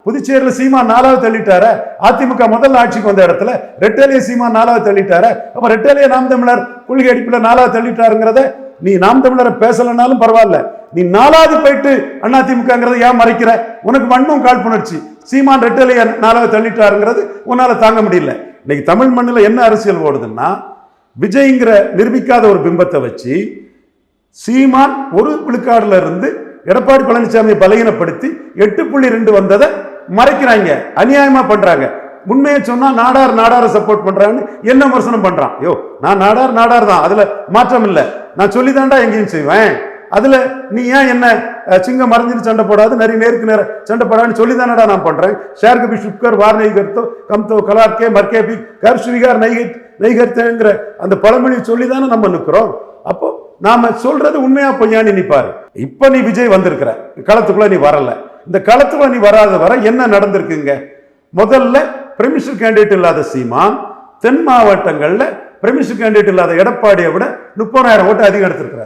புதுச்சேரியில் சீமான் 4வது தள்ளிட்டார. அதிமுக முதல் ஆட்சிக்கு வந்த இடத்துல ரெட்டேலிய சீமான் 4வது தள்ளிட்டார. அப்ப ரெட்டேலிய நாம் தமிழர் கொள்கை அடிப்பில் 4வது தள்ளிட்டாருங்கிறத நீ நாம் தமிழரை பேசலனாலும் பரவாயில்ல, நீ 4வது போயிட்டு அதிமுகங்கிறத ஏன் மறைக்கிற? உனக்கு மண்ணும் காழ்ப்புணர்ச்சி. சீமான் ரெட்டேலிய 4வது தள்ளிட்டாருங்கிறது உன்னால தாங்க முடியல. இன்னைக்கு தமிழ் மண்ணில் என்ன அரசியல் ஓடுதுன்னா, விஜய்ங்கிற நிரூபிக்காத ஒரு பிம்பத்தை வச்சு சீமான் ஒரு விழுக்காடுல இருந்து எடப்பாடி பழனிசாமியை பலகீனப்படுத்தி 8.2 வந்ததை மறைக்கிறாங்க, அநியாயமா பண்றாங்க. உண்மையை சொன்னா நாடார சப்போர்ட் பண்றான்னு என்ன விமர்சனம் பண்றான். யோ, நான் நாடார் தான், அதுல மாற்றம் இல்லை, நான் சொல்லிதான்டா எங்கேயும் செய்வேன். அதுல நீ ஏன் என்ன சிங்கம் மறைஞ்சிட்டு சண்டை போடாது, நிறைய நேருக்கு நேரம் சண்டை போடாதுன்னு சொல்லி தானடா நான் பண்றேன். ஷேர் கபி சுப்கர் வார் நெய்கர்த்தோ கம்தோ கலார்கே மர்கேபி கர் ஸ்வீகார் நெய்கர்த்தேங்கிற அந்த பழமொழி சொல்லிதானே நம்ம நிற்கிறோம். அப்போ நாம சொல்றது உண்மையா பொய்யான்னு நிப்பாரு. இப்ப நீ விஜய் வந்திருக்கிற களத்துக்குள்ள நீ வரல. இந்த களத்துக்குள்ள நீ வராத வர என்ன நடந்திருக்குங்க? முதல்ல பிரெமிஷர் கேண்டிடேட் இல்லாத சீமான் தென் மாவட்டங்கள்ல பிரெமிஷர் கேண்டிடேட் இல்லாத எடப்பாடியை விட 30,000 ஓட்டு அதிகம் எடுத்திருக்கிறார்.